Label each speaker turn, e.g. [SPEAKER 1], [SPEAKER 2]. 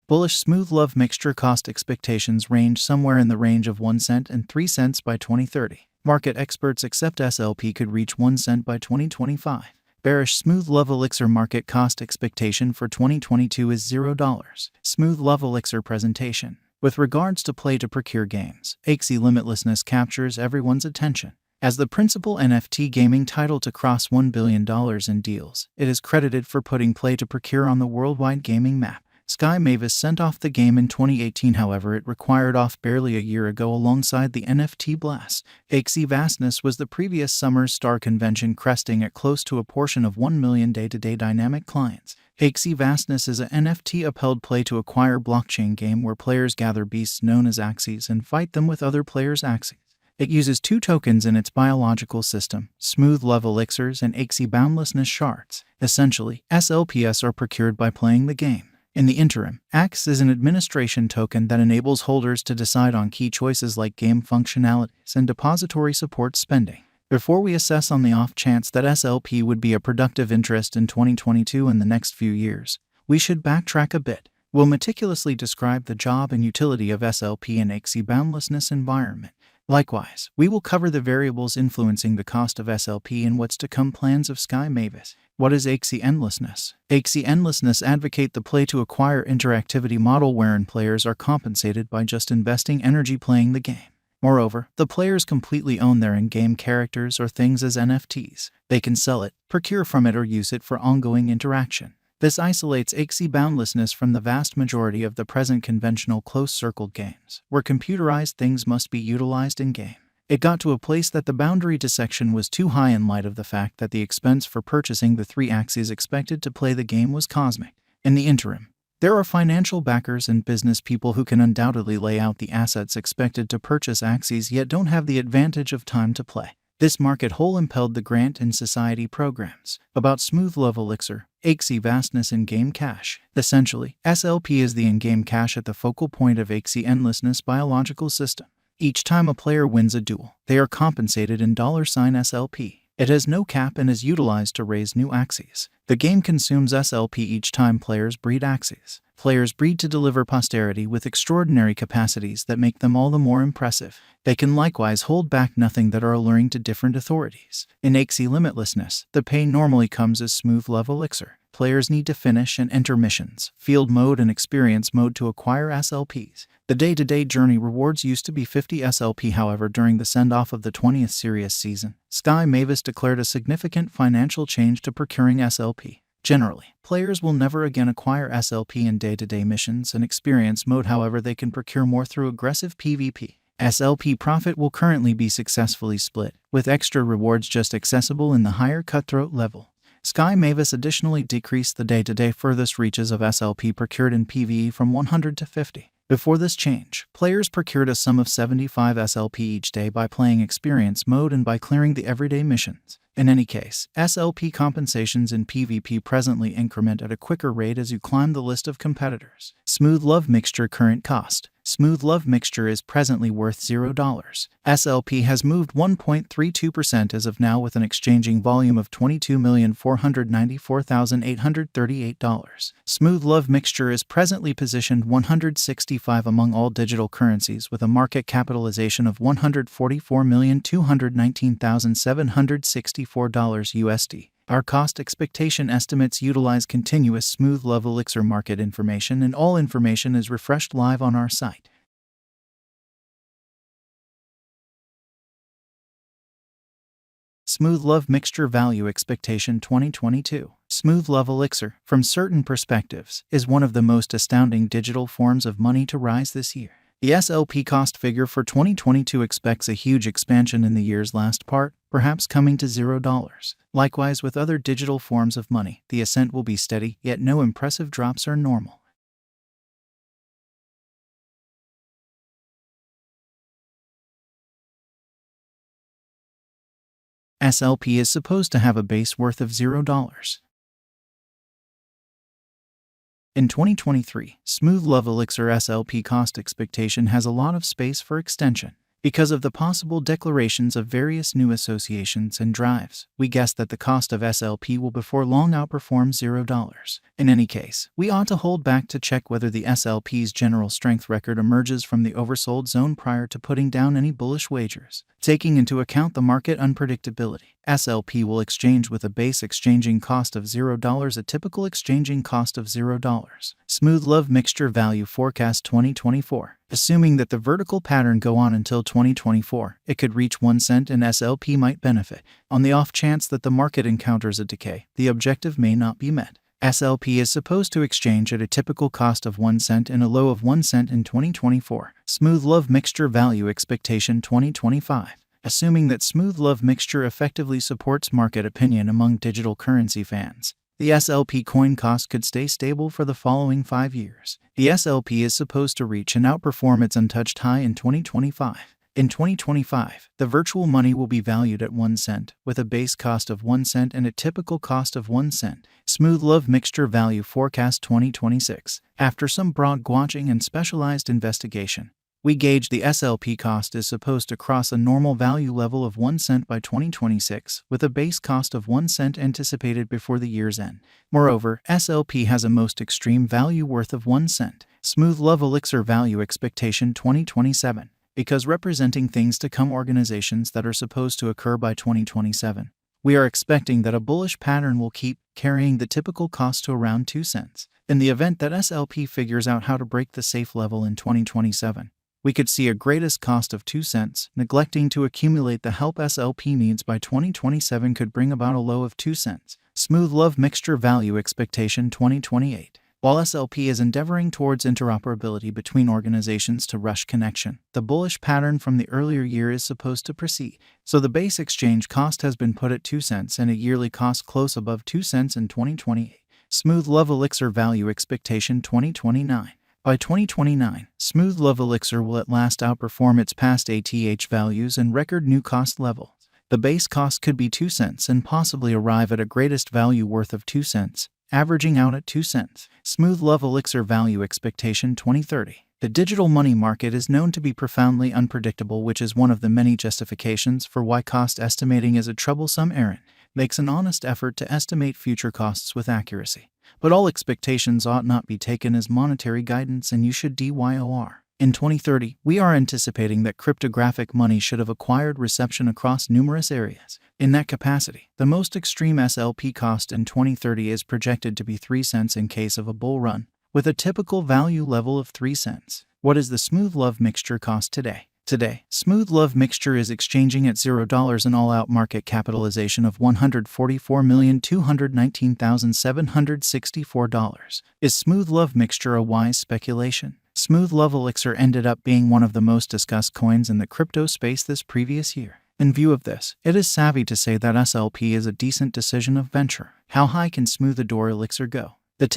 [SPEAKER 1] Bullish smooth love mixture cost expectations range somewhere in the range of 1 cent and 3 cents by 2030. Market experts accept SLP could reach 1 cent by 2025. Bearish smooth love elixir market cost expectation for 2022 is $0. Smooth love elixir presentation. With regards to play to procure games, Axie limitlessness captures everyone's attention. As the principal NFT gaming title to cross $1 billion in deals, it is credited for putting play to procure on the worldwide gaming map. Sky Mavis sent off the game in 2018, however it required off barely a year ago alongside the NFT blast. Axie Vastness was the previous summer's star convention, cresting at close to a portion of 1 million day-to-day dynamic clients. Axie Vastness is a NFT-upheld play-to-acquire blockchain game where players gather beasts known as axies and fight them with other players' axies. It uses 2 tokens in its biological system, smooth love elixirs and Axie boundlessness shards. Essentially, SLPs are procured by playing the game. In the interim, Axe is an administration token that enables holders to decide on key choices like game functionalities and depository support spending. Before we assess on the off chance that SLP would be a productive interest in 2022 and the next few years, we should backtrack a bit. We'll meticulously describe the job and utility of SLP in Axie boundlessness environment. Likewise, we will cover the variables influencing the cost of SLP and what's to come plans of Sky Mavis. What is Axie endlessness? Axie endlessness advocate the play-to-acquire interactivity model wherein players are compensated by just investing energy playing the game. Moreover, the players completely own their in-game characters or things as NFTs. They can sell it, procure from it, or use it for ongoing interaction. This isolates Axie boundlessness from the vast majority of the present conventional close-circled games, where computerized things must be utilized in-game. It got to a place that the boundary dissection was too high in light of the fact that the expense for purchasing the 3 axies expected to play the game was cosmic. In the interim, there are financial backers and business people who can undoubtedly lay out the assets expected to purchase axies yet don't have the advantage of time to play. This market hole impelled the Grant and Society programs. About smooth love elixir, Axie vastness in-game cash. Essentially, SLP is the in-game cash at the focal point of Axie endlessness biological system. Each time a player wins a duel, they are compensated in $SLP. It has no cap and is utilized to raise new axies. The game consumes SLP each time players breed axies. Players breed to deliver posterity with extraordinary capacities that make them all the more impressive. They can likewise hold back nothing that are alluring to different authorities. In Axie limitlessness, the pay normally comes as smooth love elixir. Players need to finish and enter missions, field mode and experience mode to acquire SLPs. The day-to-day journey rewards used to be 50 SLP, however during the send-off of the 20th Sirius season, Sky Mavis declared a significant financial change to procuring SLP. Generally, players will never again acquire SLP in day-to-day missions and experience mode, however they can procure more through aggressive PvP. SLP profit will currently be successfully split, with extra rewards just accessible in the higher cutthroat level. Sky Mavis additionally decreased the day-to-day furthest reaches of SLP procured in PvE from 100 to 50. Before this change, players procured a sum of 75 SLP each day by playing experience mode and by clearing the everyday missions. In any case, SLP compensations in PvP presently increment at a quicker rate as you climb the list of competitors. Smooth love mixture current cost. Smooth love mixture is presently worth $0. SLP has moved 1.32% as of now with an exchanging volume of $22,494,838. Smooth love mixture is presently positioned 165 among all digital currencies with a market capitalization of $144,219,764 USD. Our cost expectation estimates utilize continuous smooth love elixir market information, and all information is refreshed live on our site. Smooth love mixture value expectation 2022. Smooth love elixir, from certain perspectives, is one of the most astounding digital forms of money to rise this year. The SLP cost figure for 2022 expects a huge expansion in the year's last part, perhaps coming to $0. Likewise with other digital forms of money, the ascent will be steady, yet no impressive drops are normal. SLP is supposed to have a base worth of $0. In 2023, Smooth Love Elixir SLP cost expectation has a lot of space for extension. Because of the possible declarations of various new associations and drives, we guess that the cost of SLP will before long outperform $0. In any case, we ought to hold back to check whether the SLP's general strength record emerges from the oversold zone prior to putting down any bullish wagers. Taking into account the market unpredictability, SLP will exchange with a base exchanging cost of $0, a typical exchanging cost of $0. Smooth Love Mixture Value Forecast 2024. Assuming that the vertical pattern go on until 2024, it could reach 1 cent and SLP might benefit. On the off chance that the market encounters a decay, the objective may not be met. SLP is supposed to exchange at a typical cost of 1 cent and a low of 1 cent in 2024. Smooth Love Mixture Value Expectation 2025. Assuming that Smooth Love Mixture effectively supports market opinion among digital currency fans, the SLP coin cost could stay stable for the following 5 years. The SLP is supposed to reach and outperform its untouched high in 2025. In 2025, the virtual money will be valued at 1 cent, with a base cost of 1 cent and a typical cost of 1 cent. Smooth Love Mixture Value Forecast 2026. After some broad gwatching and specialized investigation, we gauge the SLP cost is supposed to cross a normal value level of 1 cent by 2026, with a base cost of 1 cent anticipated before the year's end. Moreover, SLP has a most extreme value worth of 1 cent. Smooth Love Elixir Value Expectation 2027. Because representing things to come organizations that are supposed to occur by 2027, we are expecting that a bullish pattern will keep carrying the typical cost to around 2 cents. In the event that SLP figures out how to break the safe level in 2027, we could see a greatest cost of 2 cents. Neglecting to accumulate the help SLP needs by 2027 could bring about a low of 2 cents. Smooth Love Mixture Value Expectation 2028. While SLP is endeavoring towards interoperability between organizations to rush connection, the bullish pattern from the earlier year is supposed to proceed. So the base exchange cost has been put at 2 cents and a yearly cost close above 2 cents in 2028. Smooth Love Elixir Value Expectation 2029. By 2029, Smooth Love Elixir will at last outperform its past ATH values and record new cost levels. The base cost could be 2 cents and possibly arrive at a greatest value worth of 2 cents, averaging out at 2 cents. Smooth Love Elixir Value Expectation 2030. The digital money market is known to be profoundly unpredictable, which is one of the many justifications for why cost estimating is a troublesome errand. Makes an honest effort to estimate future costs with accuracy. But all expectations ought not be taken as monetary guidance, and you should DYOR. In 2030, we are anticipating that cryptographic money should have acquired reception across numerous areas. In that capacity, the most extreme SLP cost in 2030 is projected to be 3 cents in case of a bull run, with a typical value level of 3 cents. What is the Smooth Love Mixture cost today? Today, Smooth Love Mixture is exchanging at $0 an all-out market capitalization of $144,219,764. Is Smooth Love Mixture a wise speculation? Smooth Love Elixir ended up being one of the most discussed coins in the crypto space this previous year. In view of this, it is savvy to say that SLP is a decent decision of venture. How high can Smooth Adore Elixir go? The tip